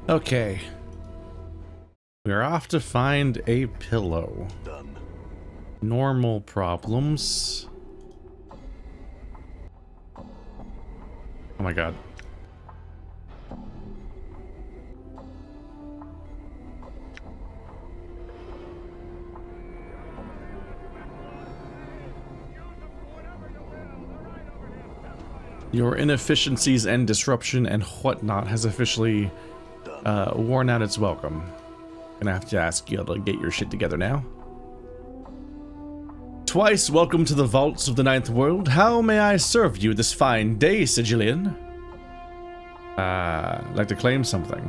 Okay. We're off to find a pillow. Done. Normal problems. Oh my god. Your inefficiencies and disruption and whatnot has officially worn out its welcome. Gonna have to ask you to get your shit together now. Twice welcome to the vaults of the Ninth World. How may I serve you this fine day, Sigilian? Like to claim something.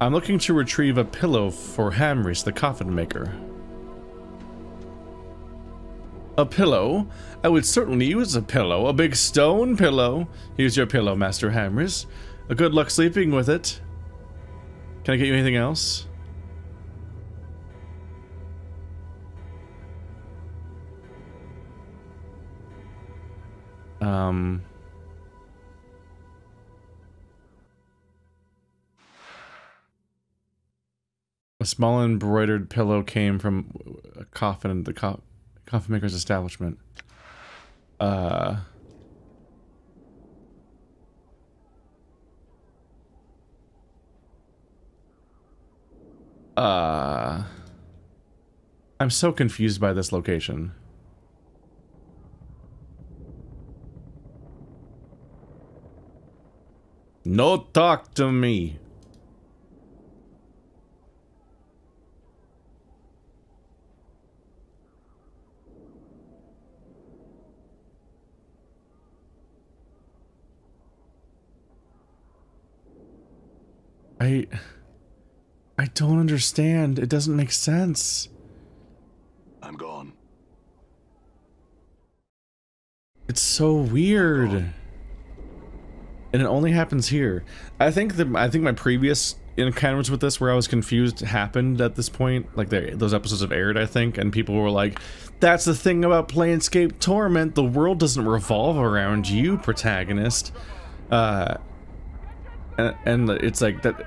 I'm looking to retrieve a pillow for Hamris, the coffin maker. A pillow? I would certainly use a pillow. A big stone pillow. Here's your pillow, Master Hamris. A good luck sleeping with it. Can I get you anything else? A small embroidered pillow came from a coffin in the coffin maker's establishment. I'm so confused by this location. No talk to me. I don't understand. It doesn't make sense. I'm gone. It's so weird. And it only happens here. I think my previous encounters with this where I was confused happened at this point. Like those episodes have aired, I think, and people were like, that's the thing about Planescape Torment. The world doesn't revolve around you, protagonist. And it's like that.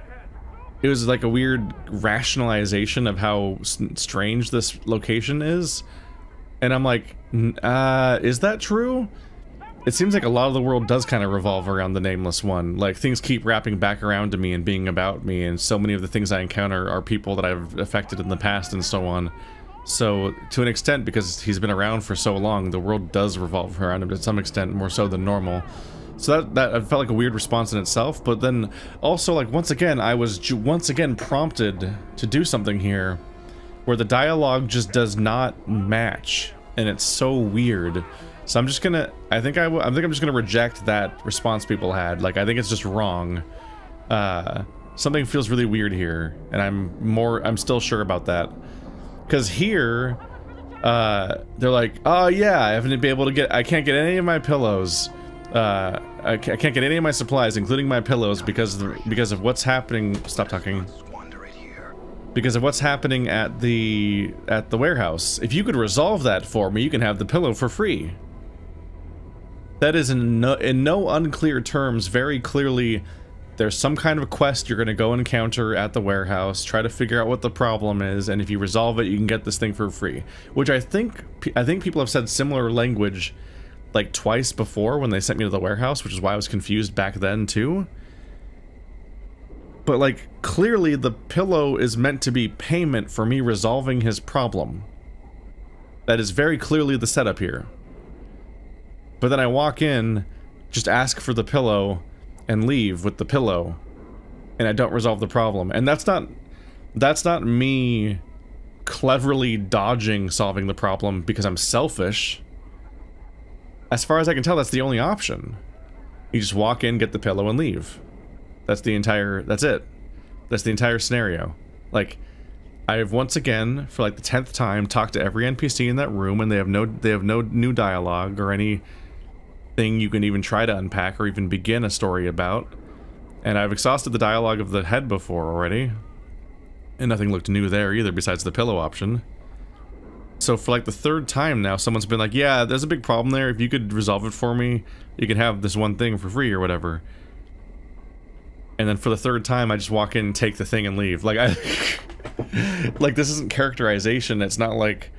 It was like a weird rationalization of how strange this location is. And I'm like, is that true? It seems like a lot of the world does kind of revolve around the Nameless One. Like, things keep wrapping back around to me and being about me, and so many of the things I encounter are people that I've affected in the past and so on. So, to an extent, because he's been around for so long, the world does revolve around him to some extent, more so than normal. So that felt like a weird response in itself, but then also, like, once again, I was once again prompted to do something here where the dialogue just does not match, and it's so weird. So I'm just gonna, I think I'm just gonna reject that response people had. Like, I think it's just wrong. Something feels really weird here, and I'm still sure about that. Because here, they're like, oh yeah, I can't get any of my pillows. I can't get any of my supplies, including my pillows, because of what's happening. Stop talking. Because of what's happening at the warehouse. If you could resolve that for me, you can have the pillow for free. That is in no unclear terms, very clearly, there's some kind of quest you're gonna go encounter at the warehouse, try to figure out what the problem is, and if you resolve it, you can get this thing for free. Which I think people have said similar language like twice before when they sent me to the warehouse, which is why I was confused back then too. But like, clearly the pillow is meant to be payment for me resolving his problem. That is very clearly the setup here. But then I walk in, just ask for the pillow, and leave with the pillow, and I don't resolve the problem. And that's not me cleverly dodging solving the problem because I'm selfish. As far as I can tell, that's the only option. You just walk in, get the pillow, and leave. That's it. That's the entire scenario. Like, I have once again, for like the 10th time, talked to every NPC in that room, and they have no new dialogue or anything you can even try to unpack or even begin a story about. And I've exhausted the dialogue of the head before already, and nothing looked new there either besides the pillow option. So for like the 3rd time now, someone's been like, yeah, there's a big problem there. If you could resolve it for me, you could have this one thing for free or whatever. And then for the third time, I just walk in, take the thing, and leave. Like, like, this isn't characterization. It's not like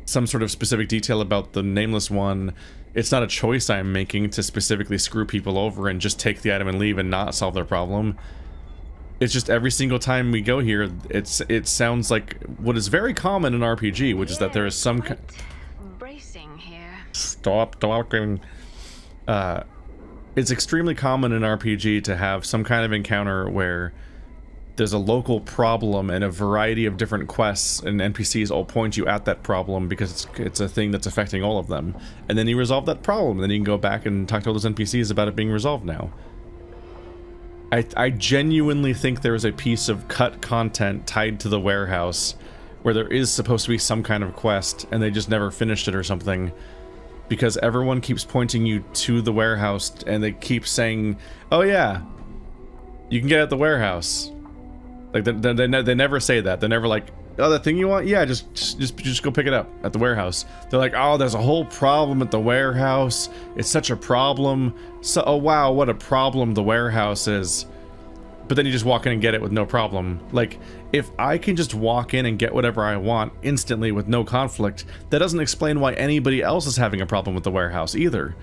some sort of specific detail about the Nameless One. It's not a choice I'm making to specifically screw people over and just take the item and leave and not solve their problem. It's just every single time we go here, it sounds like what is very common in RPG, which is that there is some bracing here. Stop talking. It's extremely common in RPG to have some kind of encounter where there's a local problem and a variety of different quests and NPCs all point you at that problem because it's a thing that's affecting all of them. And then you resolve that problem, and then you can go back and talk to all those NPCs about it being resolved now. I genuinely think there is a piece of cut content tied to the warehouse where there is supposed to be some kind of quest and they just never finished it or something. Because everyone keeps pointing you to the warehouse, and they keep saying, "Oh yeah, you can get it at the warehouse." Like they never say that. They're never like, "Oh, that thing you want? Yeah, just go pick it up at the warehouse." They're like, "Oh, there's a whole problem at the warehouse. It's such a problem. So, oh wow, what a problem the warehouse is." But then you just walk in and get it with no problem. Like, if I can just walk in and get whatever I want instantly with no conflict, that doesn't explain why anybody else is having a problem with the warehouse either.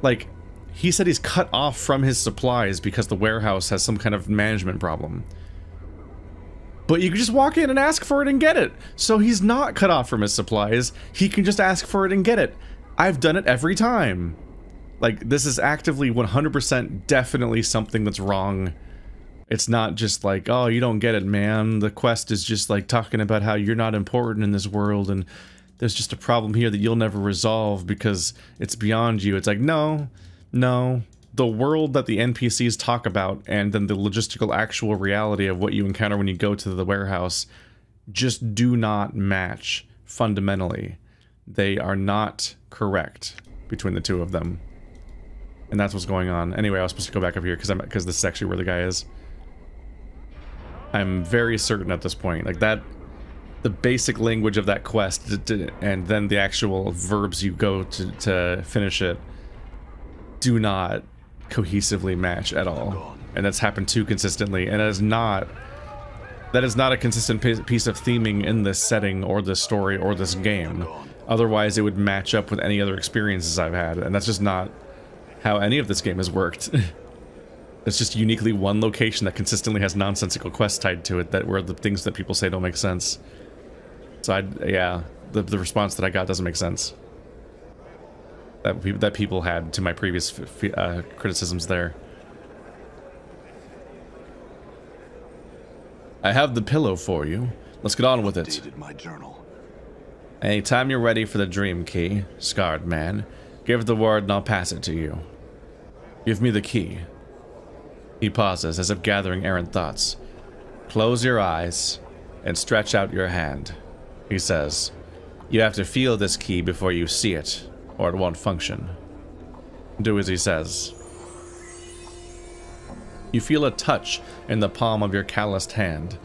Like, he said he's cut off from his supplies because the warehouse has some kind of management problem. But you can just walk in and ask for it and get it. So he's not cut off from his supplies. He can just ask for it and get it. I've done it every time. Like, this is actively 100% definitely something that's wrong. It's not just like, "Oh, you don't get it, man. The quest is just like talking about how you're not important in this world and there's just a problem here that you'll never resolve because it's beyond you." It's like, no. The world that the NPCs talk about and then the logistical actual reality of what you encounter when you go to the warehouse just do not match fundamentally. They are not correct between the two of them. And that's what's going on. Anyway, I was supposed to go back up here because this is actually where the guy is. I'm very certain at this point, like that, the basic language of that quest, and then the actual verbs you go to finish it, do not cohesively match at all. And that's happened too consistently, and that is not a consistent piece of theming in this setting, or this story, or this game. Otherwise, it would match up with any other experiences I've had, and that's just not how any of this game has worked. It's just uniquely one location that consistently has nonsensical quests tied to it that were the things that people say don't make sense. So yeah, the response that I got doesn't make sense. That people had to my previous criticisms there. I have the pillow for you. Let's get on with it. My journal. Anytime you're ready for the dream key, scarred man, give the word and I'll pass it to you. Give me the key. He pauses, as if gathering errant thoughts. Close your eyes and stretch out your hand, he says. You have to feel this key before you see it, or it won't function. Do as he says. You feel a touch in the palm of your calloused hand.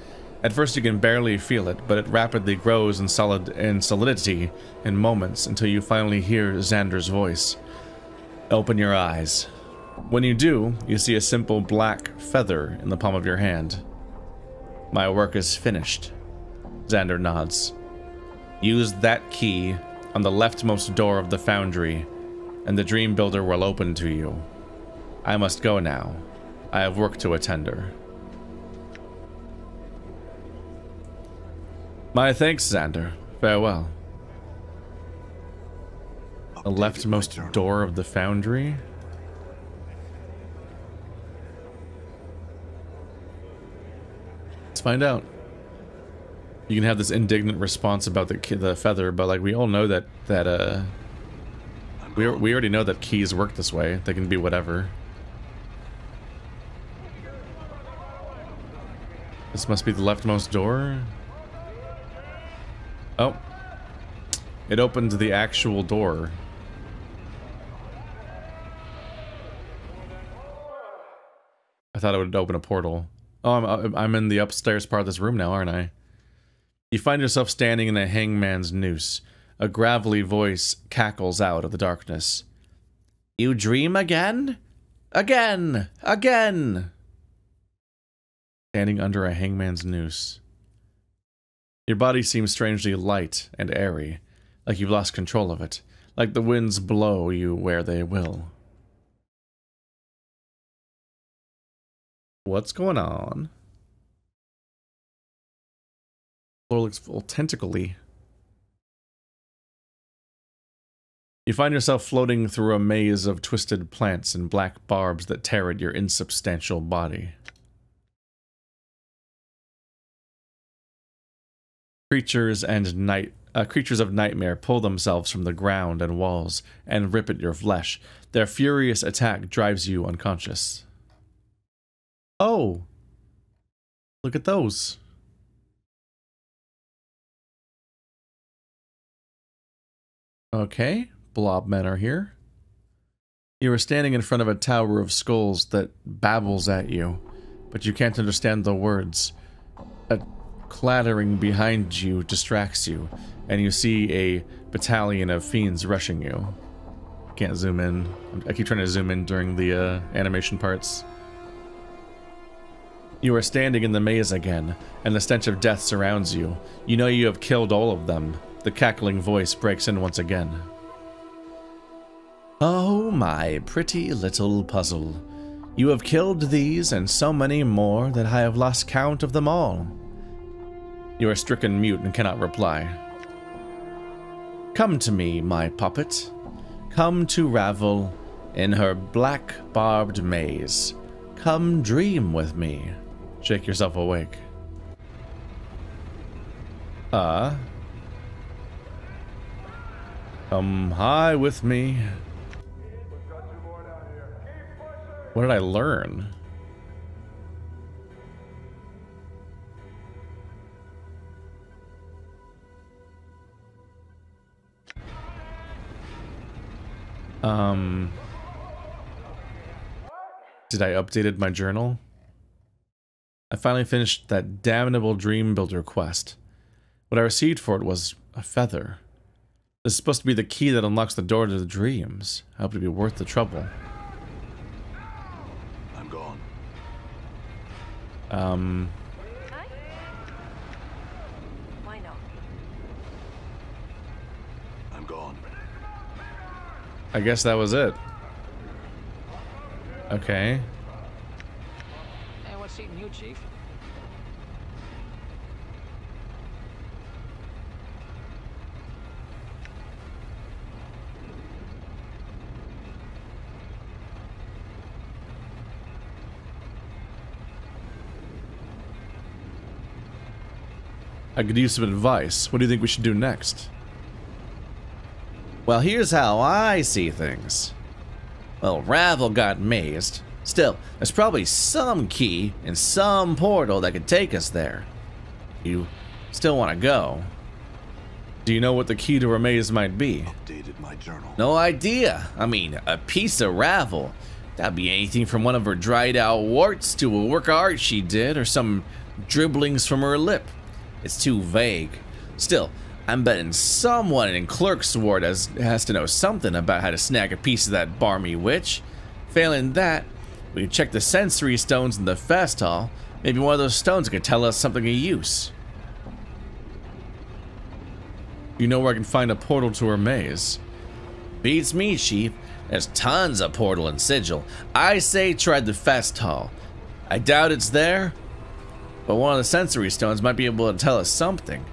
At first you can barely feel it, but it rapidly grows in solidity in moments until you finally hear Xander's voice. Open your eyes. When you do, you see a simple black feather in the palm of your hand. My work is finished. Xander nods. Use that key on the leftmost door of the foundry, and the Dreambuilder will open to you. I must go now. I have work to attend to. My thanks, Xander. Farewell. The leftmost door of the foundry? Let's find out. You can have this indignant response about the feather, but like we all know that we already know that keys work this way. They can be whatever. This must be the leftmost door. Oh, it opened the actual door. I thought it would open a portal. Oh, I'm in the upstairs part of this room now, aren't I? You find yourself standing in a hangman's noose. A gravelly voice cackles out of the darkness. You dream again? Again! Again! Standing under a hangman's noose. Your body seems strangely light and airy, like you've lost control of it, like the winds blow you where they will. What's going on? The floor looks full tentacly. You find yourself floating through a maze of twisted plants and black barbs that tear at your insubstantial body. Creatures of nightmare pull themselves from the ground and walls and rip at your flesh. Their furious attack drives you unconscious. Oh! Look at those. Okay, blob men are here. You are standing in front of a tower of skulls that babbles at you, but you can't understand the words. A clattering behind you distracts you, and you see a battalion of fiends rushing you. Can't zoom in. I keep trying to zoom in during the animation parts. You are standing in the maze again, and the stench of death surrounds you. You know you have killed all of them. The cackling voice breaks in once again. Oh, my pretty little puzzle. You have killed these and so many more that I have lost count of them all. You are stricken mute and cannot reply. Come to me, my puppet. Come to Ravel in her black barbed maze. Come dream with me. Shake yourself awake. Come high with me. What did I learn? Did I updated my journal? I finally finished that damnable Dreambuilder quest. What I received for it was a feather. This is supposed to be the key that unlocks the door to the dreams. I hope to be worth the trouble. I'm gone. Why not? I'm gone. I guess that was it. Okay. Hey, what's eating you, Chief? I could use some advice. What do you think we should do next? Well, here's how I see things. Well, Ravel got mazed. Still, there's probably some key in some portal that could take us there. You still want to go? Do you know what the key to her maze might be? Updated my journal. No idea. I mean, a piece of Ravel. That'd be anything from one of her dried out warts to a work of art she did, or some dribblings from her lip. It's too vague. Still, I'm betting someone in Clerk's Ward has to know something about how to snag a piece of that barmy witch. Failing that, we can check the sensory stones in the fest hall. Maybe one of those stones could tell us something of use. You know where I can find a portal to her maze? Beats me, Chief. There's tons of portal in Sigil. I say try the fest hall. I doubt it's there, but one of the sensory stones might be able to tell us something.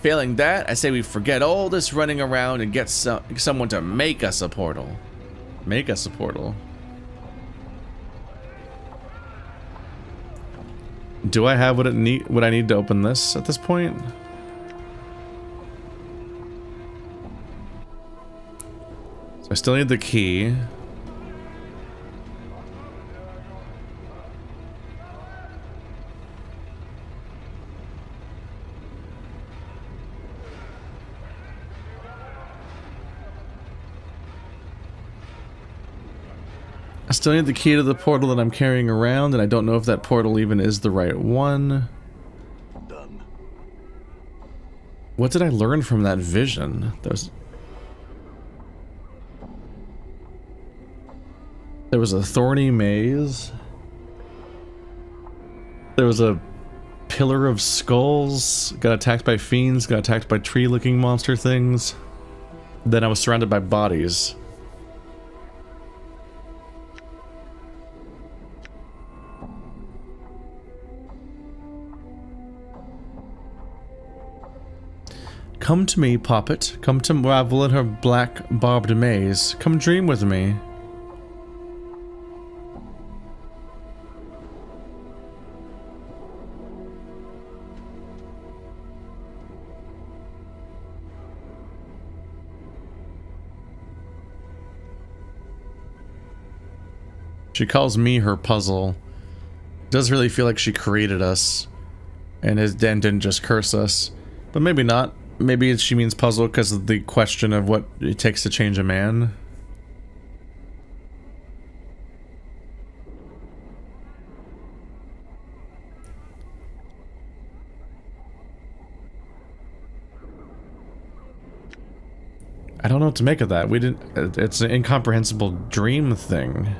Failing that, I say we forget all this running around and get someone to make us a portal. Make us a portal. Do I have what I need to open this at this point? So I still need the key. I still need the key to the portal that I'm carrying around, and I don't know if that portal even is the right one. Done. What did I learn from that vision? There was a thorny maze. There was a pillar of skulls, got attacked by fiends, got attacked by tree-looking monster things. Then I was surrounded by bodies. Come to me, Poppet. Come to ravel in her black barbed maze. Come dream with me. She calls me her puzzle. Does really feel like she created us and then didn't just curse us. But maybe not. Maybe she means puzzle because of the question of what it takes to change a man. I don't know what to make of that. We didn't. It's an incomprehensible dream thing.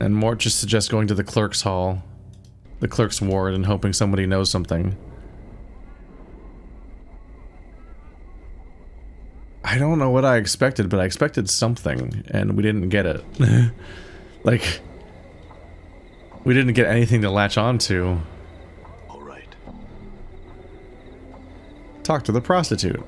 And Morte just suggests going to the clerk's hall, the clerk's ward, and hoping somebody knows something. I don't know what I expected, but I expected something, and we didn't get it. Like, we didn't get anything to latch onto. All right. Talk to the prostitute.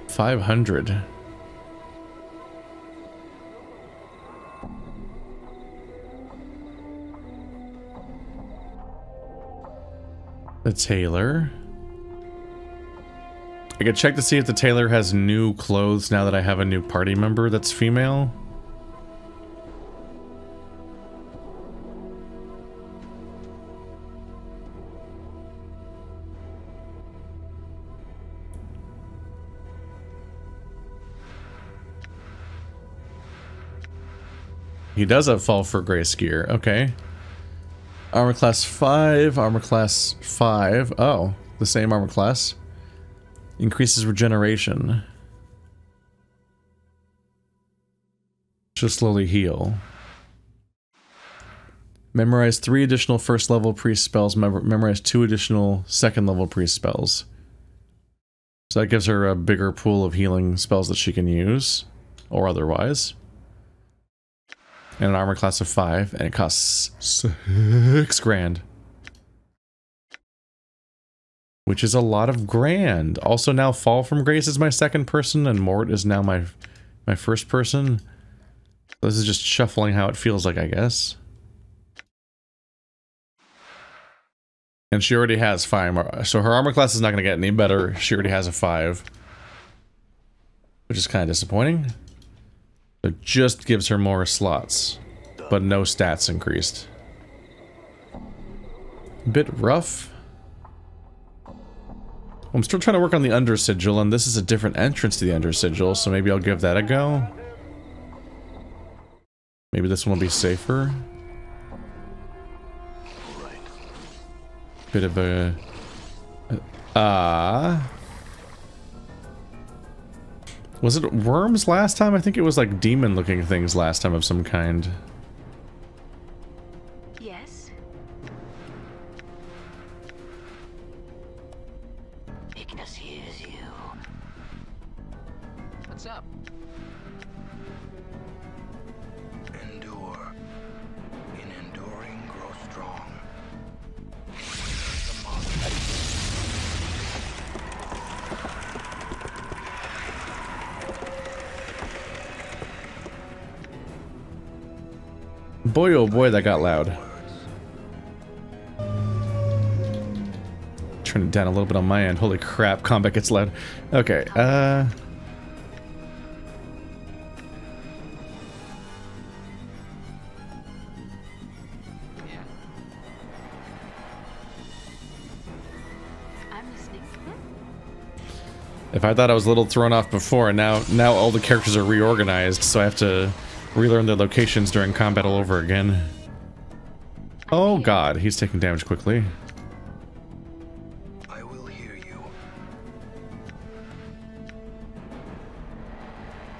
$500. The tailor. I could check to see if the tailor has new clothes now that I have a new party member that's female. He does have fall for grace gear. Okay. Armor class 5, armor class 5. Oh, the same armor class. Increases regeneration. Should slowly heal. Memorize 3 additional first level priest spells. Memorize 2 additional second level priest spells. So that gives her a bigger pool of healing spells that she can use. Or otherwise. And an armor class of 5, and it costs $6 grand. Which is a lot of grand. Also now Fall from Grace is my second person, and Morte is now my first person. This is just shuffling how it feels like, I guess. And she already has 5, so her armor class is not going to get any better. She already has a 5. Which is kind of disappointing. It just gives her more slots, but no stats increased. Bit rough. I'm still trying to work on the Under Sigil, and this is a different entrance to the Under Sigil, so maybe I'll give that a go. Maybe this one will be safer. Bit of a... Was it worms last time? I think it was like demon-looking things last time of some kind. Yes. Ignis hears you. What's up? Endure. In enduring, grow strong. Boy, oh boy, that got loud. Turn it down a little bit on my end. Holy crap, combat gets loud. Okay, Yeah. I'm listening. If I thought I was a little thrown off before, and now all the characters are reorganized, so I have to relearn their locations during combat all over again. Oh god, he's taking damage quickly. I will hear you.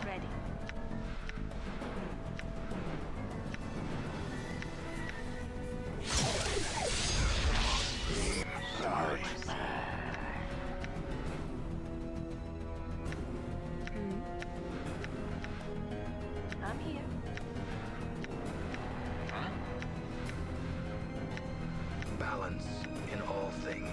Ready. I'm here. Balance in all things.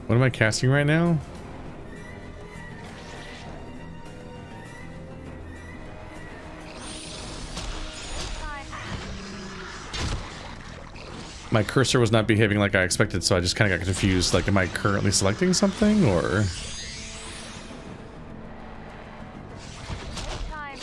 What am I casting right now? My cursor was not behaving like I expected, so I just kind of got confused. Like, am I currently selecting something, or...? Time.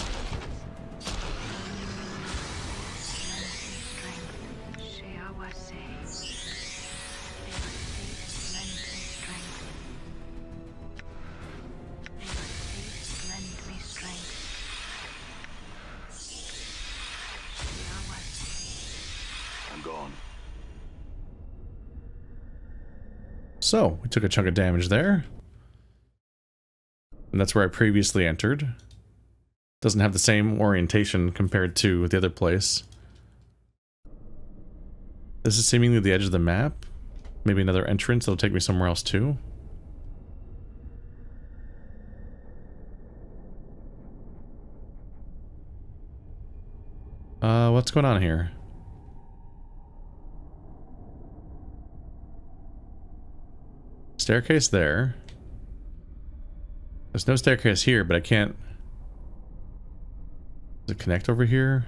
I'm gone. So, we took a chunk of damage there. And that's where I previously entered. Doesn't have the same orientation compared to the other place. This is seemingly the edge of the map. Maybe another entrance that'll take me somewhere else too. What's going on here? Staircase there. There's no staircase here, but I can't... Does it connect over here?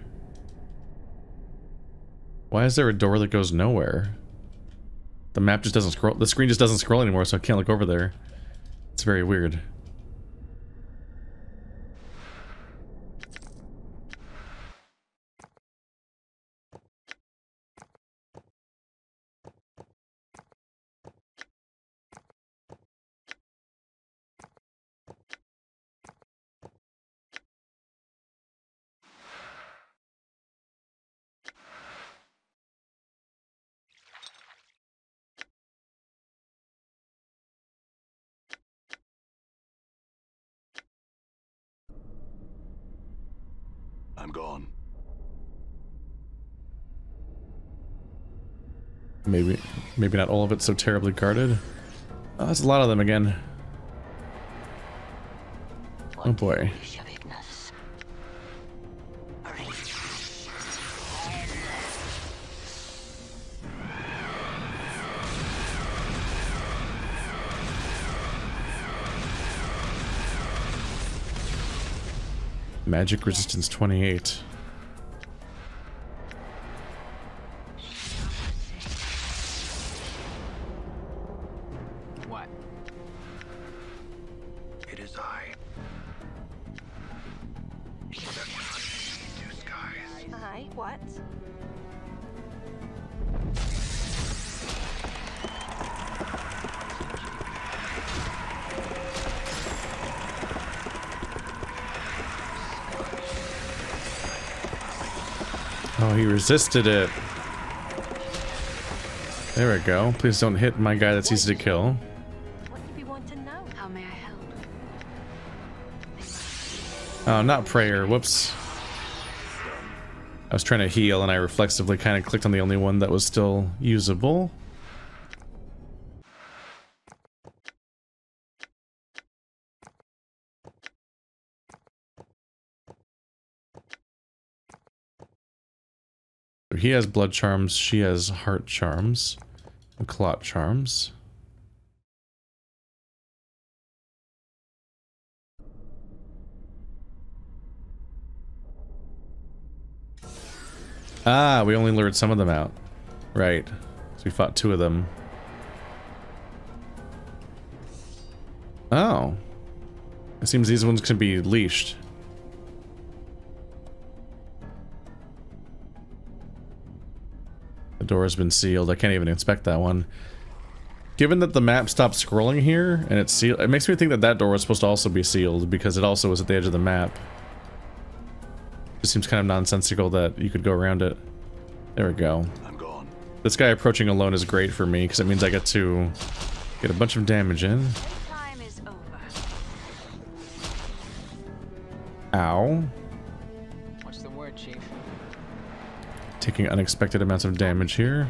Why is there a door that goes nowhere? The map just doesn't scroll. The screen just doesn't scroll anymore, so I can't look over there. It's very weird. I'm gone. Maybe not all of it's so terribly guarded. Oh, that's a lot of them again. Oh boy. Magic resistance 28. What? It is I. That one hunts these two skies. I what? Oh, he resisted it. There we go. Please don't hit my guy that's easy to kill. What do you want to know? How may I help? Oh, not prayer. Whoops. I was trying to heal and I reflexively kind of clicked on the only one that was still usable. He has blood charms, she has heart charms, and clot charms. Ah, we only lured some of them out. Right. So we fought two of them. Oh. It seems these ones can be leashed. The door has been sealed. I can't even inspect that one. Given that the map stopped scrolling here and it's sealed, it makes me think that that door was supposed to also be sealed because it also was at the edge of the map. It seems kind of nonsensical that you could go around it. There we go. I'm gone. This guy approaching alone is great for me because it means I get to get a bunch of damage in. Time is over. Ow. What's the word, Chief? Taking unexpected amounts of damage here.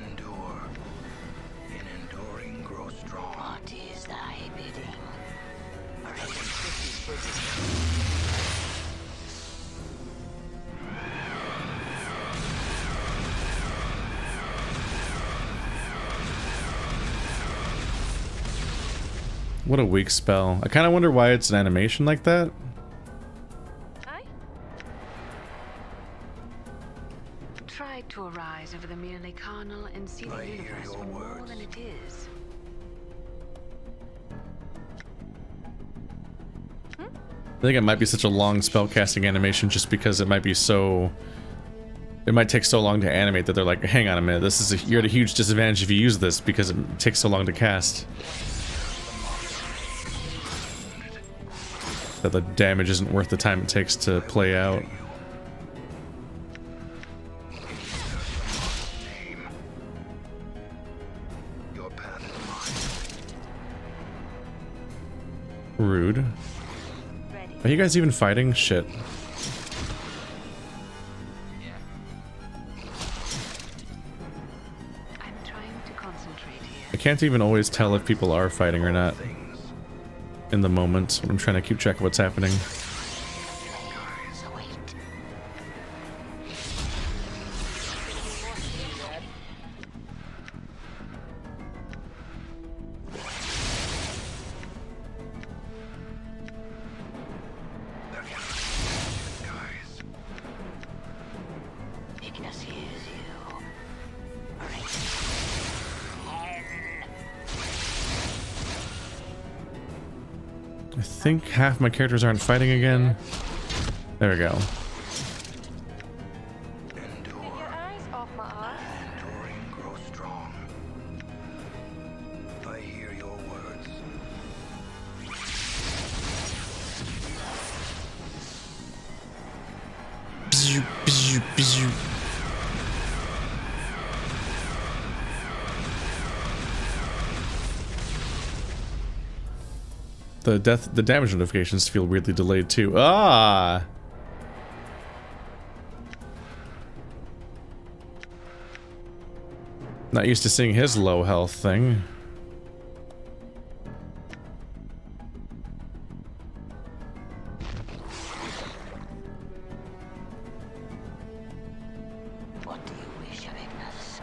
Endure. In enduring, grow strong. What is thy bidding? What a weak spell. I kind of wonder why it's an animation like that. Aye. Try to arise over the merely carnal and see the I hear universe your for more words. than it is. I think it might be such a long spellcasting animation just because it might be so... It might take so long to animate that they're like, hang on a minute, this is you're at a huge disadvantage if you use this because it takes so long to cast. That the damage isn't worth the time it takes to play out. Your path is mine. Rude. Ready. Are you guys even fighting? Shit. Yeah. I'm trying to concentrate here. I can't even always tell if people are fighting or not in the moment when I'm trying to keep track of what's happening. Ignis hears you. I think half my characters aren't fighting again. There we go. Take your eyes off my ass. Enduring, grow strong. I hear your words. Bzz, bzz, bzz. The damage notifications feel weirdly delayed too. Ah! Not used to seeing his low health thing. What do you wish of Ignis?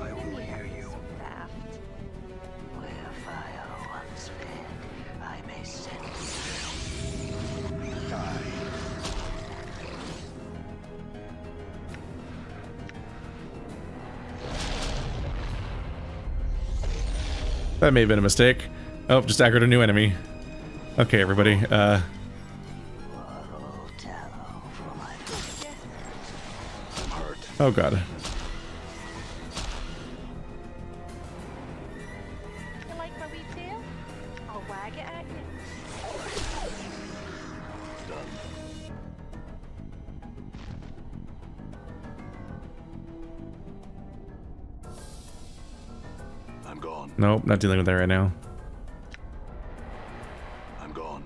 I will hear you. Laughed. Where fire once fed, I may sense. That may have been a mistake. Oh, just aggroed a new enemy. Okay, everybody. I'm hurt. Oh god. You like my wee tail? I'll wag it at you. Done. I'm gone. Nope, not dealing with that right now. I'm gone.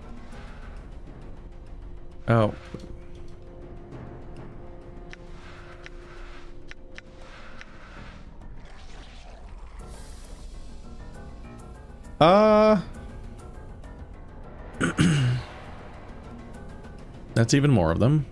Oh. That's even more of them.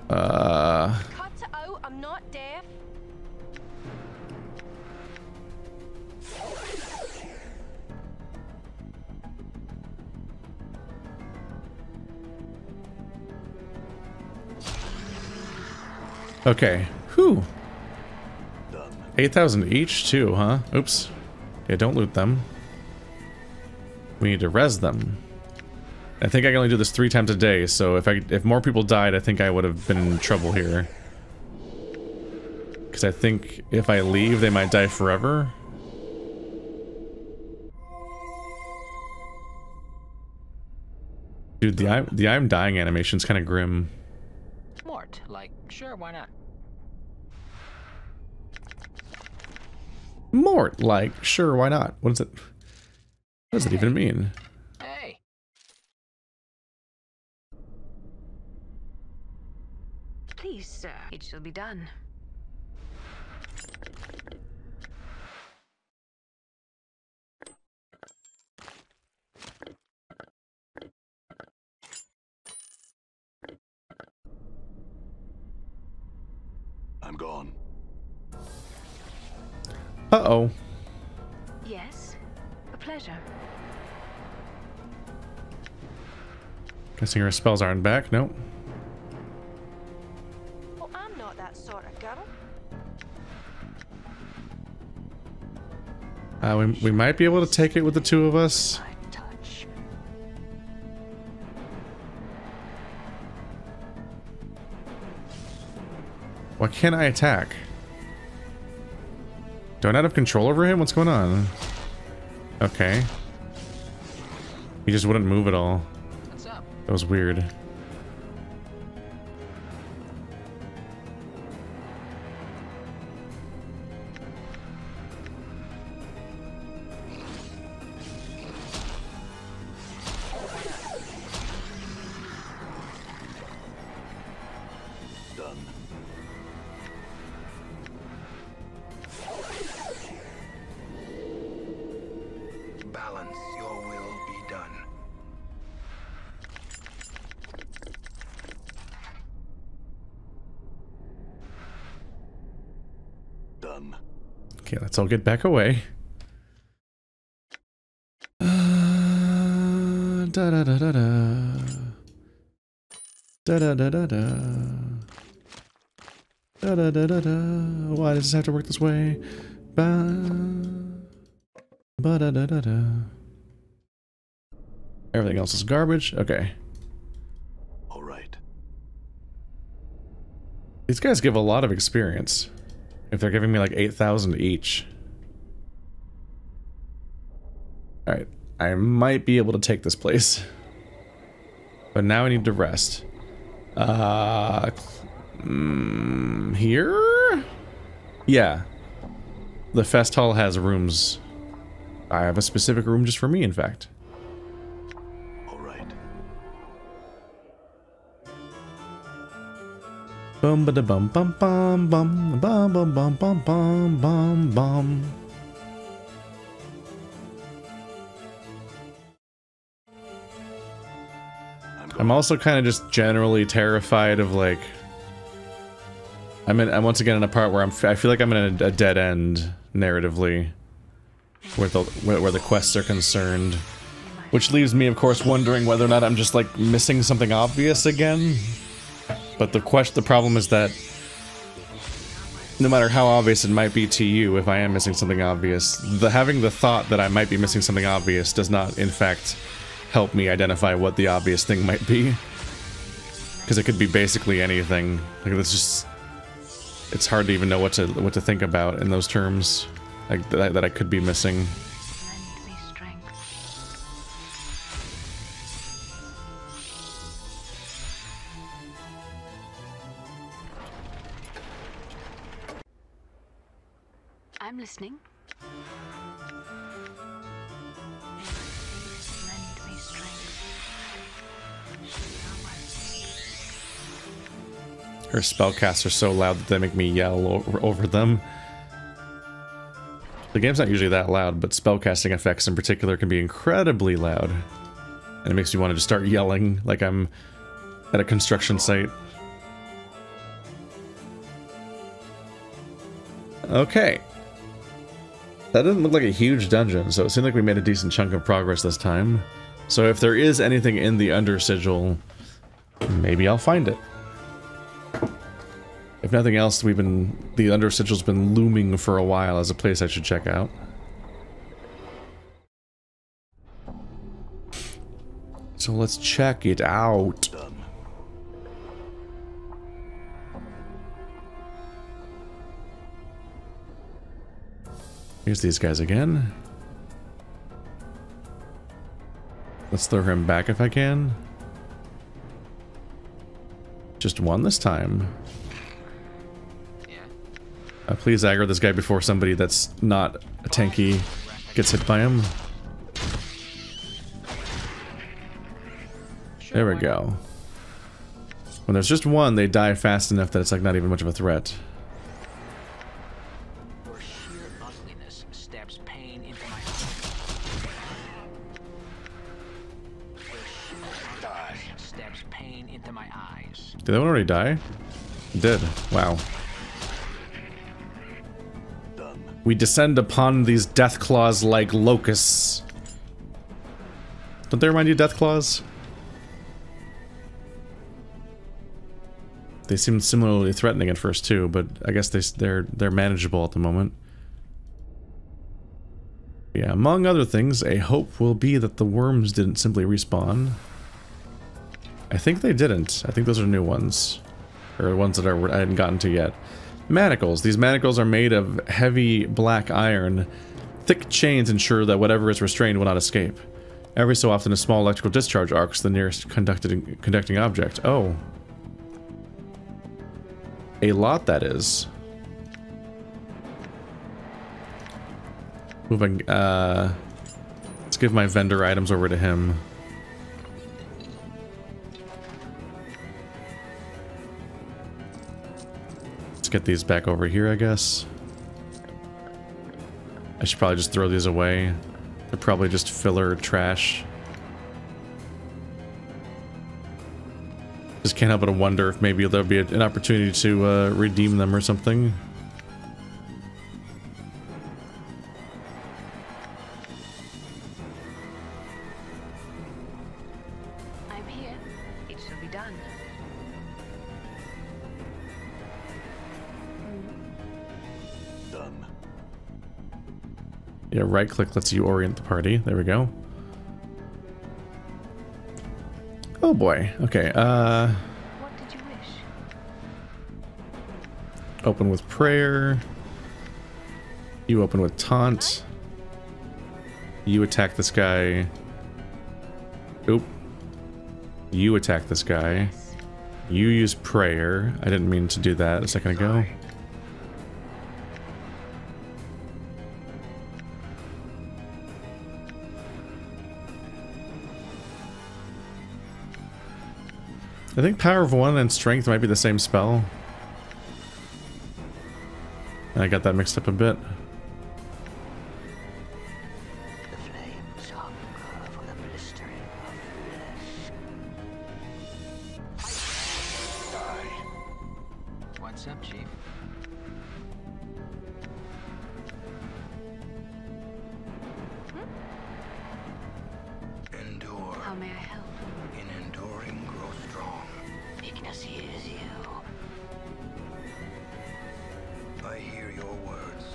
Cut it out, I'm not deaf. Okay. Whew. Done. 8,000 each too, huh? Oops. Yeah, don't loot them. We need to res them. I think I can only do this 3 times a day, so if more people died, I think I would have been in trouble here. Because I think if I leave, they might die forever. Dude, the I'm dying animation's kind of grim. Morte, like, sure, why not? Morte, like, sure, why not? What does it even mean? Hey. Please, sir, it shall be done. I'm gone. Uh-oh. Yes, a pleasure. Guessing her spells aren't back. Nope. Well, I'm not that sort of girl. We might be able to take it with the 2 of us. Touch. Why can't I attack? Do I not have control over him? What's going on? Okay. He just wouldn't move at all. What's up? That was weird. Done. Balance, your will be done. Done. Okay, let's all get back away. Da da da da da. Da da da da da. Da da da da da. Why does this have to work this way? Ba ba da da da da. Everything else is garbage. Okay. All right. These guys give a lot of experience. If they're giving me like 8,000 each. Alright. I might be able to take this place. But now I need to rest. Here? Yeah. The fest hall has rooms. I have a specific room just for me, in fact. All right. Bum ba da bum bum bum bum bum bum bum bum bum bum bum. I'm also kind of just generally terrified of like. I'm once again in a part where I feel like I'm in a dead end narratively, where the quests are concerned, which leaves me, of course, wondering whether or not I'm just like missing something obvious again. But the problem is that no matter how obvious it might be to you, if I am missing something obvious, having the thought that I might be missing something obvious does not, in fact, help me identify what the obvious thing might be. Because it could be basically anything. Like it's just, it's hard to even know what to think about in those terms, like that I could be missing. Lend me strength. I'm listening. Lend me strength. Her spellcasts are so loud that they make me yell over them. The game's not usually that loud, but spellcasting effects in particular can be incredibly loud. And it makes me want to just start yelling like I'm at a construction site. Okay. That doesn't look like a huge dungeon, so it seemed like we made a decent chunk of progress this time. So if there is anything in the Under Sigil, maybe I'll find it. If nothing else, the Under Sigil's been looming for a while as a place I should check out. So let's check it out. Done. Here's these guys again. Let's throw him back if I can. Just one this time. Please aggro this guy before somebody that's not a tanky gets hit by him. There we go. When there's just one, they die fast enough that it's like not even much of a threat. Your sheer ugliness stabs pain into my eyes. Stabs pain into my eyes. Did that one already die? It did. Wow. We descend upon these death claws like locusts. Don't they remind you of death claws? They seem similarly threatening at first too, but I guess they're manageable at the moment. Yeah, among other things, a hope will be that the worms didn't simply respawn. I think they didn't. I think those are new ones. Or ones that I hadn't gotten to yet. Manacles. These manacles are made of heavy black iron. Thick chains ensure that whatever is restrained will not escape. Every so often a small electrical discharge arcs the nearest conducting object. Oh. A lot, that is. Moving, let's give my vendor items over to him. Let's get these back over here, I guess. I should probably just throw these away. They're probably just filler trash. Just can't help but wonder if maybe there'll be an opportunity to redeem them or something. I'm here. It shall be done. Done. Yeah, right click lets you orient the party. There we go. Oh boy. Okay, What did you wish? open with prayer. You open with taunt. You attack this guy. Oop. You attack this guy. You use prayer. I didn't mean to do that a second ago. I think Power of One and Strength might be the same spell. I got that mixed up a bit. The flames hunger for the blistering of flesh. What's up, Chief? Endure. How may I help? In enduring, grow strong. Weakness hears you. I hear your words.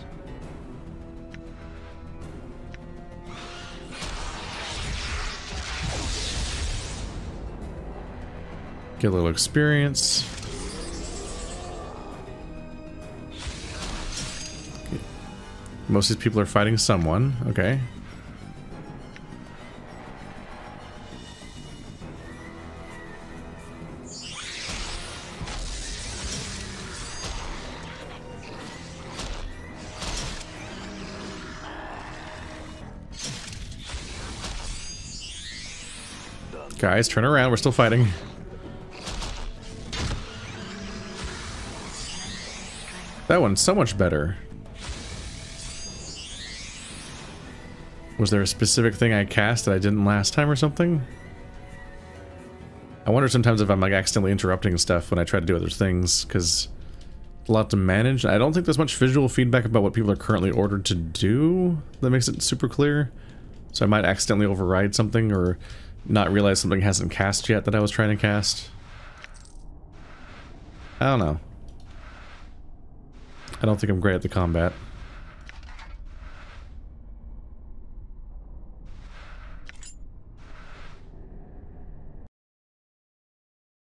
Get a little experience. Okay. Most of these people are fighting someone. Okay. Guys, turn around. We're still fighting. That one's so much better. Was there a specific thing I cast that I didn't last time or something? I wonder sometimes if I'm like accidentally interrupting stuff when I try to do other things, because a lot to manage. I don't think there's much visual feedback about what people are currently ordered to do that makes it super clear. So I might accidentally override something or not realize something hasn't cast yet that I was trying to cast. I don't know. I don't think I'm great at the combat.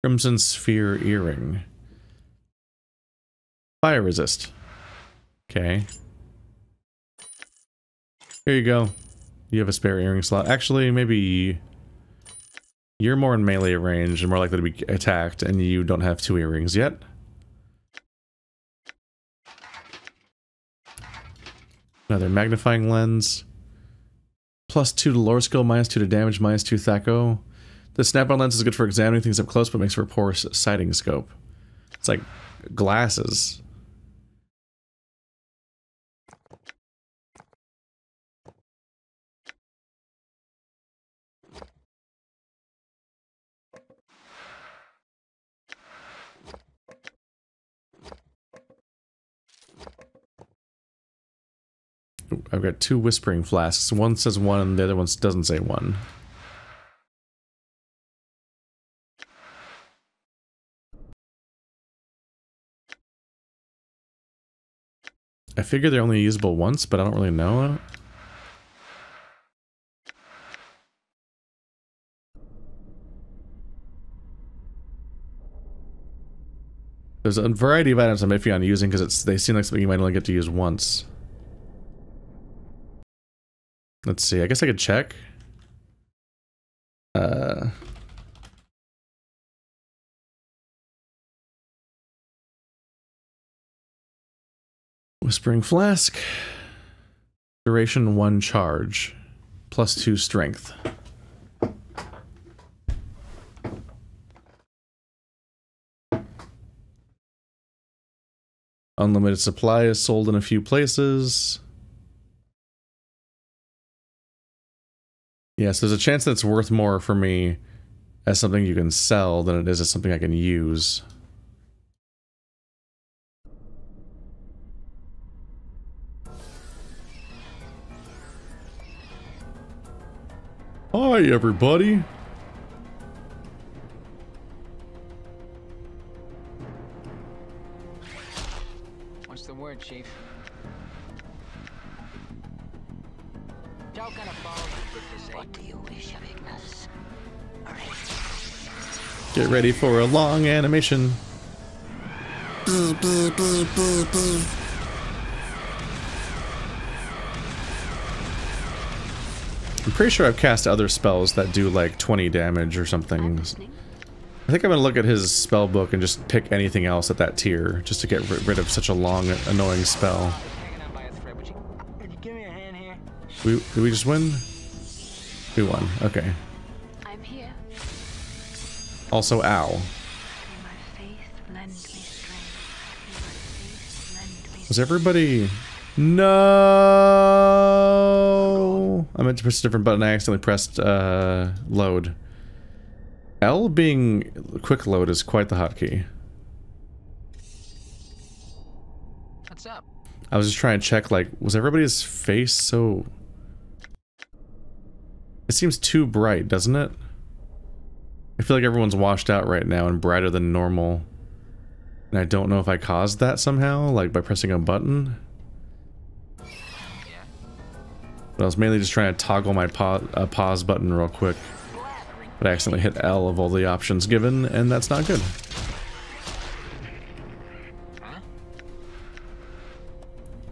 Crimson Sphere Earring. Fire resist. Okay. Here you go. You have a spare earring slot. Actually, maybe you're more in melee range and more likely to be attacked, and you don't have 2 earrings yet. Another magnifying lens. +2 to lore skill, -2 to damage, -2 Thaco. The snap-on lens is good for examining things up close, but makes for a poor sighting scope. It's like glasses. Ooh, I've got 2 whispering flasks. One says 1 and the other one doesn't say 1. I figure they're only usable once, but I don't really know. There's a variety of items I'm iffy on using because they seem like something you might only get to use once. Let's see, I guess I could check. Whispering Flask. Duration 1 charge. +2 strength. Unlimited supply is sold in a few places. Yes, there's a chance that it's worth more for me as something you can sell than it is as something I can use. Hi, everybody. What's the word, Chief? Joe kind of follows you. What do you wish of Ignis? Get ready for a long animation. I'm pretty sure I've cast other spells that do like 20 damage or something. I think I'm gonna look at his spell book and just pick anything else at that tier, just to get rid of such a long, annoying spell. Could you give me a hand here? Did we just win? We won. Okay. I'm here. Also, ow. May my faith lend me strength. May my faith lend me Was everybody... No! I meant to press a different button. I accidentally pressed load. L being quick load is quite the hotkey. What's up? I was just trying to check, like, was everybody's face so... It seems too bright, doesn't it? I feel like everyone's washed out right now and brighter than normal. And I don't know if I caused that somehow, like by pressing a button. But I was mainly just trying to toggle my pause button real quick. But I accidentally hit L of all the options given, and that's not good. Huh?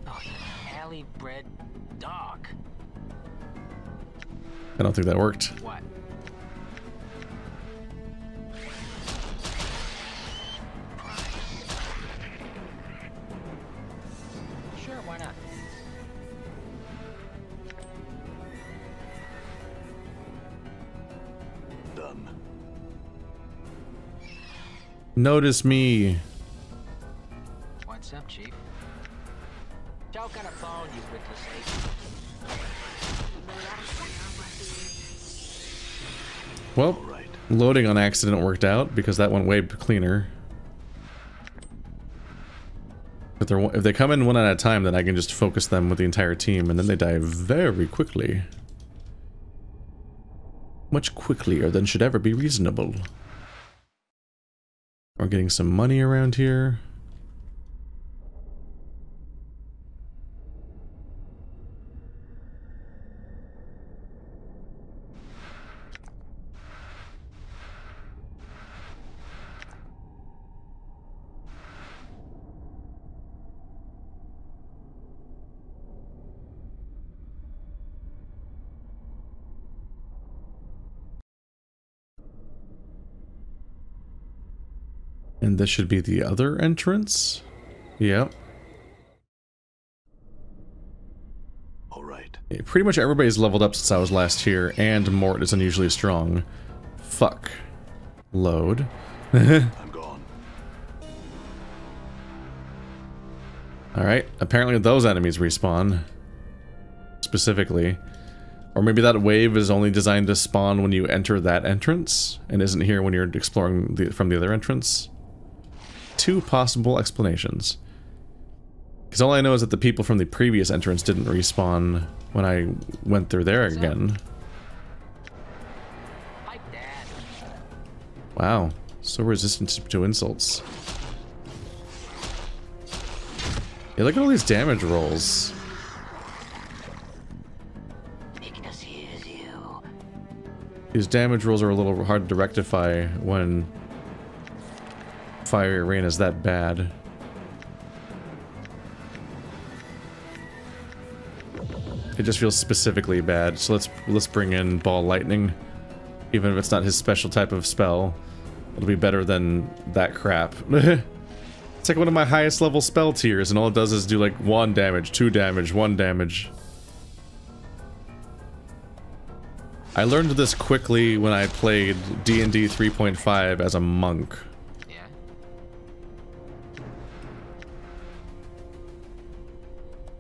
Oh, you alley-bred dog. I don't think that worked. What? Sure, why not? Done. Notice me. What's up, Chief? Joe kind of followed you with this. Well, loading on accident worked out because that went way cleaner. If they come in one at a time, then I can just focus them with the entire team, and then they die very quickly. Much quicker than should ever be reasonable. We're getting some money around here. And this should be the other entrance? Yep. All right. Yeah, pretty much everybody's leveled up since I was last here, and Morte is unusually strong. Fuck. Load. I'm gone. Alright, apparently those enemies respawn. Specifically. Or maybe that wave is only designed to spawn when you enter that entrance, and isn't here when you're exploring from the other entrance. Two possible explanations. Because all I know is that the people from the previous entrance didn't respawn when I went through there again. Hi, Dad. Wow, so resistant to insults. Yeah, look at all these damage rolls. Ignis hears you. These damage rolls are a little hard to rectify when Fire Rain is that bad. It just feels specifically bad, so let's bring in Ball Lightning. Even if it's not his special type of spell, it'll be better than that crap. It's like one of my highest level spell tiers, and all it does is do like 1 damage, 2 damage, 1 damage. I learned this quickly when I played D&D 3.5 as a monk. Yeah.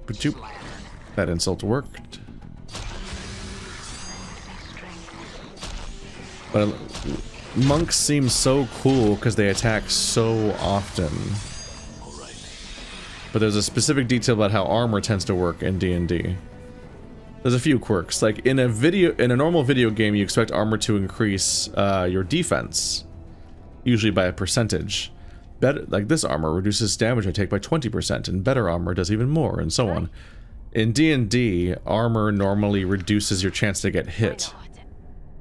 But you... That insult worked. But monks seem so cool because they attack so often. But there's a specific detail about how armor tends to work in D&D. There's a few quirks. Like in a normal video game, you expect armor to increase your defense, usually by a percentage. Like this armor reduces damage I take by 20%, and better armor does even more, and so on. In D&D, armor normally reduces your chance to get hit,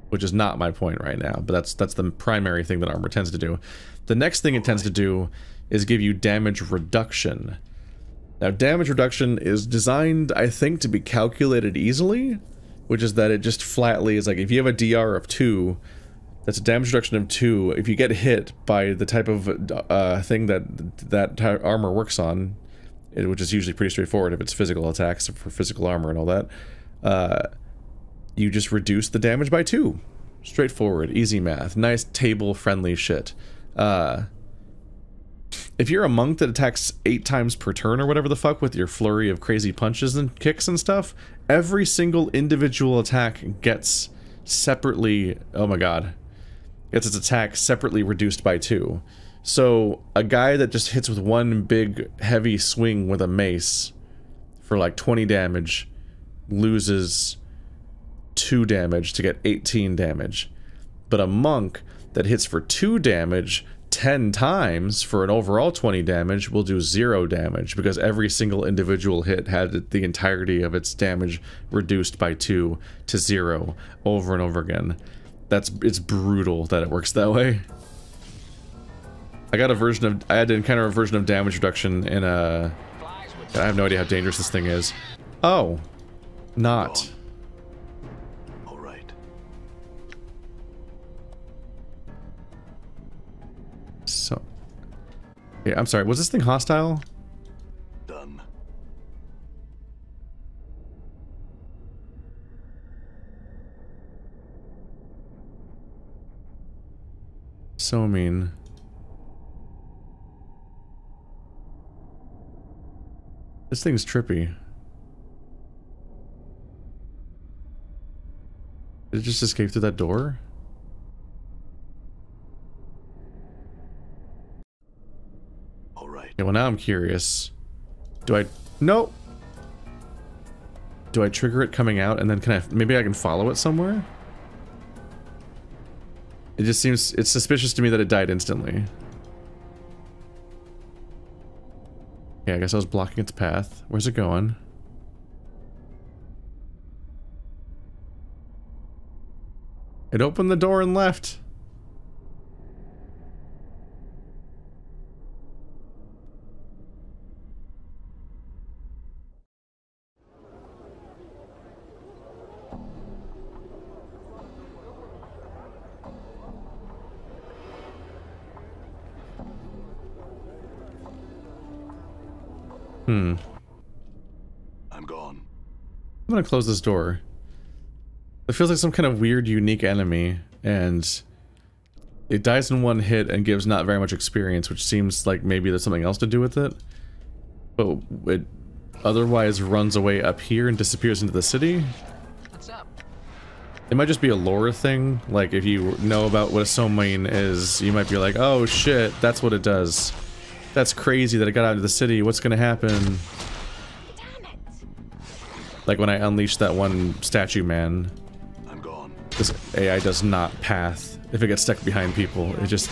which is not my point right now, but that's the primary thing that armor tends to do. The next thing it tends to do is give you damage reduction. Now, damage reduction is designed, I think, to be calculated easily, which is that it just flatly is like, if you have a DR of 2, that's a damage reduction of 2. If you get hit by the type of thing that armor works on, which is usually pretty straightforward if it's physical attacks for physical armor and all that, you just reduce the damage by 2. Straightforward, easy math, nice table-friendly shit. If you're a monk that attacks 8 times per turn or whatever the fuck with your flurry of crazy punches and kicks and stuff, every single individual attack gets separately, oh my god, gets its attack separately reduced by 2. So, a guy that just hits with one big, heavy swing with a mace for like 20 damage loses 2 damage to get 18 damage. But a monk that hits for 2 damage 10 times for an overall 20 damage will do 0 damage, because every single individual hit had the entirety of its damage reduced by 2 to 0 over and over again. It's brutal that it works that way. I had to encounter a version of damage reduction in a... I have no idea how dangerous this thing is. Oh. Not. All right. So... Yeah, I'm sorry, was this thing hostile? Done. So mean. This thing's trippy. Did it just escape through that door? All right. Yeah, well now I'm curious. Do I... No! Do I trigger it coming out and then can I... Maybe I can follow it somewhere? It just seems... It's suspicious to me that it died instantly. Yeah, I guess I was blocking its path. Where's it going? It opened the door and left. I'm gone. gonna close this door. It feels like some kind of weird, unique enemy, and it dies in one hit and gives not very much experience, which seems like maybe there's something else to do with it. But it otherwise runs away up here and disappears into the city. What's up? It might just be a lore thing. Like, if you know about what a Soulmane is, you might be like, oh shit, that's what it does. That's crazy that it got out of the city. What's gonna happen? Like when I unleashed that one statue man. I'm gone. This AI does not path if it gets stuck behind people. It just...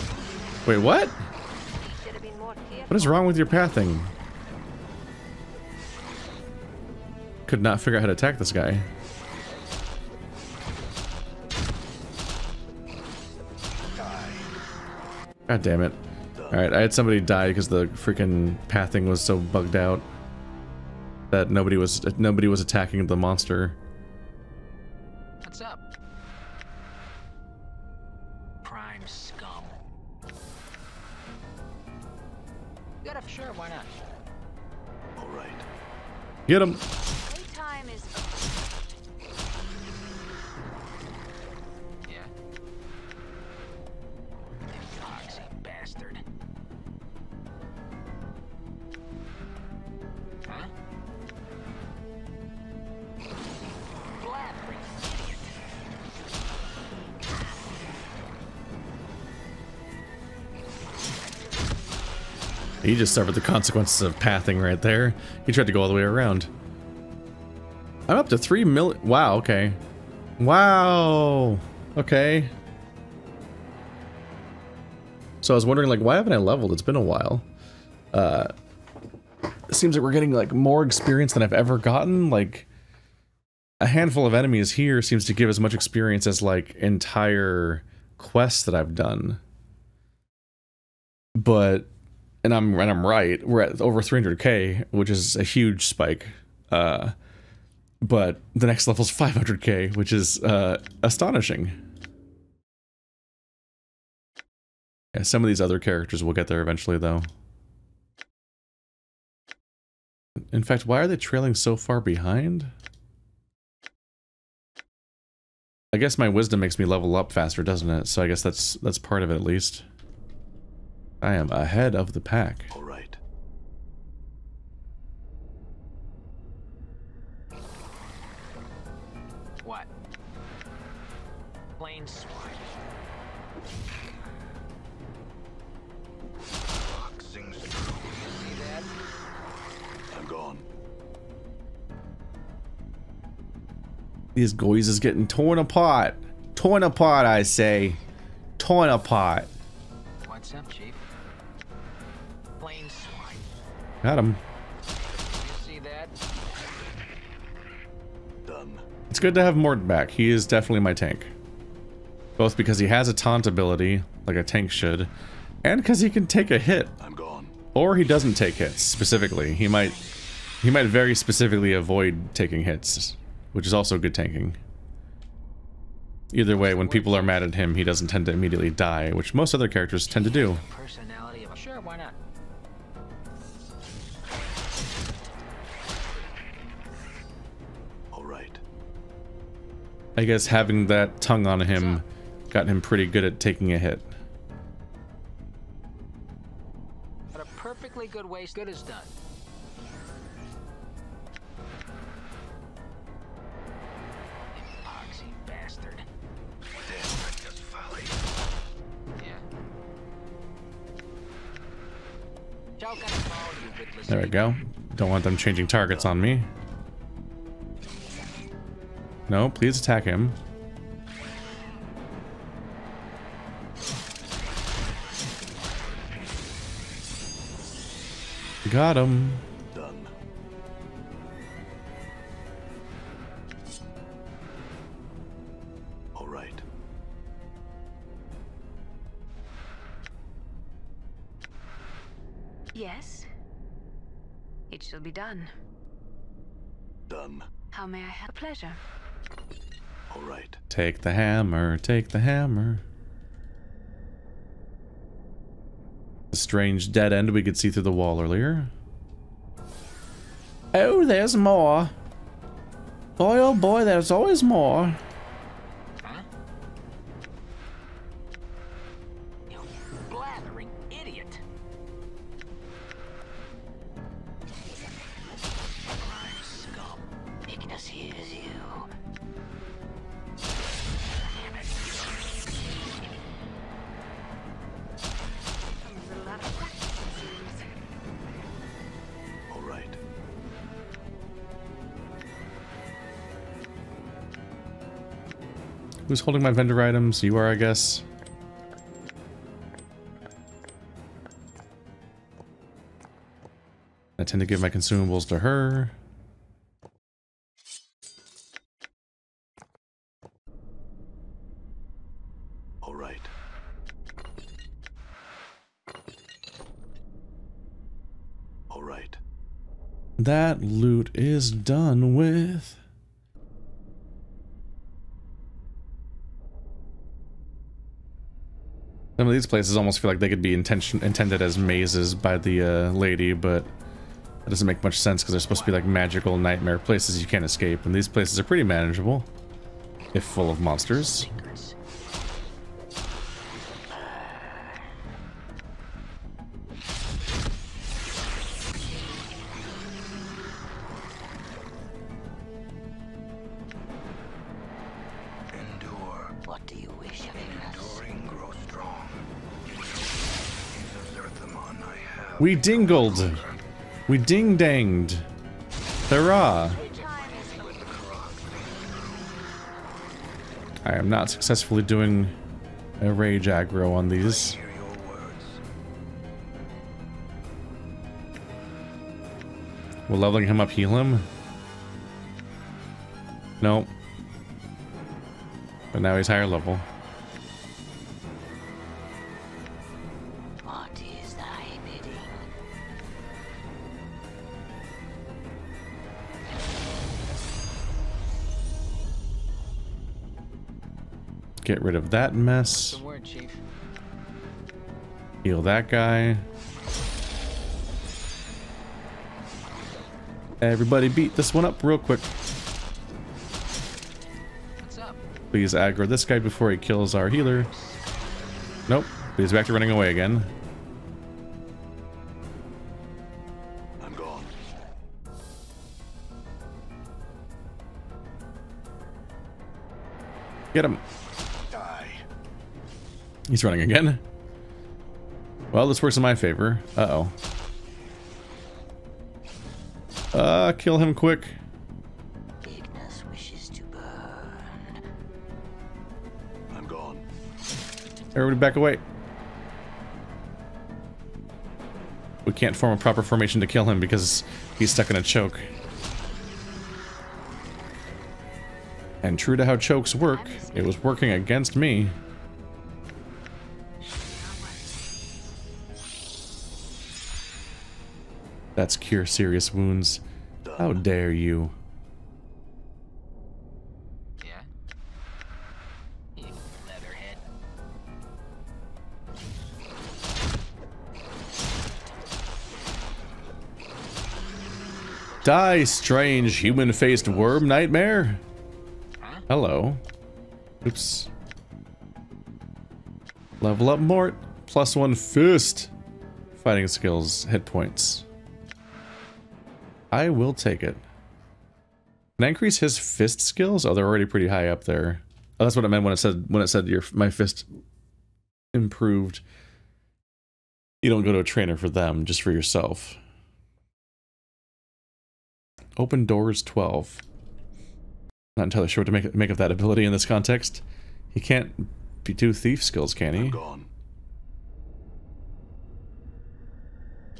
Wait, what? What is wrong with your pathing? Could not figure out how to attack this guy. God damn it. Alright, I had somebody die because the freaking pathing was so bugged out that nobody was attacking the monster. What's up? Prime scum. Got a sure, why not? All right. Get him! Playtime is Yeah. Foxy bastard. Huh? Blabbering idiot. He just suffered the consequences of pathing right there. He tried to go all the way around. I'm up to 3 million. Wow, okay. Wow. Okay. So I was wondering, like, why haven't I leveled? It's been a while. It seems like we're getting, like, more experience than I've ever gotten. Like, a handful of enemies here seems to give as much experience as, like, entire quests that I've done. But... And I'm right. We're at over 300k, which is a huge spike. But the next level's 500k, which is astonishing. Yeah, some of these other characters will get there eventually, though. In fact, why are they trailing so far behind? I guess my wisdom makes me level up faster, doesn't it? So I guess that's part of it, at least. I am ahead of the pack. All right. What? Plain swine. Clock sings true. See that? I'm gone. These guys is getting torn apart. Torn apart, I say. Torn apart. What's up, Chief? Plain swine. Got him. You see that? Done. It's good to have Morte back. He is definitely my tank. Both because he has a taunt ability, like a tank should, and because he can take a hit. I'm gone. Or he doesn't take hits, specifically. He might very specifically avoid taking hits, which is also good tanking. Either way, when people are mad at him, he doesn't tend to immediately die, which most other characters tend to do. Personality of a... Sure, why not? All right. I guess having that tongue on him got him pretty good at taking a hit. But a perfectly good waste. Good is done. Epoxy bastard. Damn reckless folly. Yeah. Choke on the phone, you witless There we go. Don't want them changing targets on me. No, please attack him. Got him. Done. All right. yes. It shall be done. Done. How may I have a pleasure? All right. Take the hammer, take the hammer. strange dead end we could see through the wall earlier. Oh, there's more. Boy, oh boy, there's always more. Huh? You blathering idiot. Crime scum. Ignis hears you. Comes a lot of practice, it seems. All right. Who's holding my vendor items? You are, I guess. I tend to give my consumables to her. All right. All right. That loot is done with. Some of these places almost feel like they could be intended as mazes by the lady, but that doesn't make much sense because they're supposed to be like magical nightmare places you can't escape, and these places are pretty manageable, if full of monsters. Endure. What do you wish of Ignis? Enduring grow strong. Jesus Earthamon, I have. We dingled! We ding-danged! Hurrah! I am not successfully doing a rage aggro on these. Hear your words. Will leveling him up heal him? Nope. But now he's higher level. What is thy bidding? Get rid of that mess. The word, Chief. Heal that guy. Everybody beat this one up real quick. What's up? Please aggro this guy before he kills our healer. Nope. He's back to running away again. I'm gone. Get him. Die. He's running again. Well, this works in my favor. Uh-oh. Kill him quick. Ignis wishes to burn. I'm gone. Everybody back away. We can't form a proper formation to kill him because he's stuck in a choke. And true to how chokes work, it was working against me. That's cure serious wounds. How dare you? Yeah? You leatherhead. Die, strange human-faced worm nightmare. Huh? Hello. Oops. Level up Morte. +1 fist. Fighting skills, hit points. I will take it. Can I increase his fist skills? Oh, they're already pretty high up there. Oh, that's what I meant when it said my fist improved. You don't go to a trainer for them, just for yourself. Open doors 12. Not entirely sure what to make of that ability in this context. He can't do thief skills, can he? I'm gone.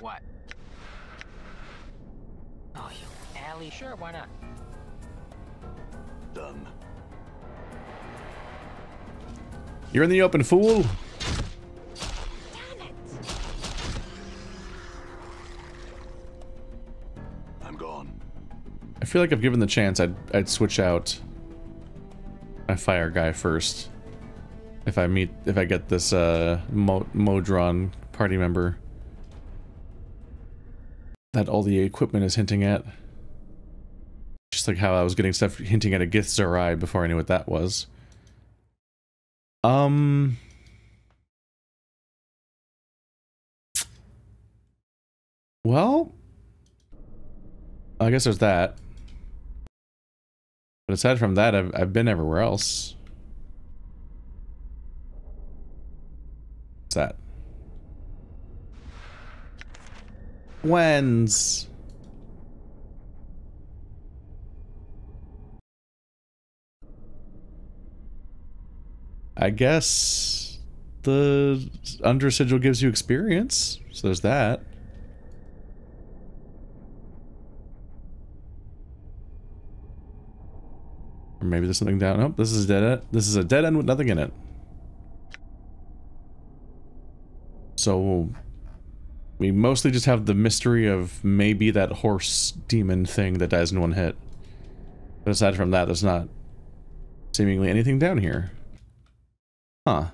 What? Oh, you alley? Sure, why not? Done. You're in the open, fool! I'm gone. I feel like if given the chance, I'd switch out my fire guy first. If I get this Modron party member. that all the equipment is hinting at. Just like how I was getting stuff hinting at a Githzerai before I knew what that was. Well, I guess there's that. But aside from that, I've been everywhere else. What's that? When's? I guess the under sigil gives you experience, so there's that. Or maybe there's something down. Nope, this is dead end. This is a dead end with nothing in it. So we mostly just have the mystery of maybe that horse demon thing that dies in one hit. But aside from that, there's not seemingly anything down here. Huh.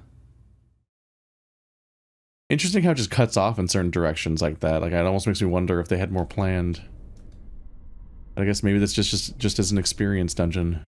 Interesting how it just cuts off in certain directions like that. Like, it almost makes me wonder if they had more planned. But I guess maybe that's just as an experience dungeon.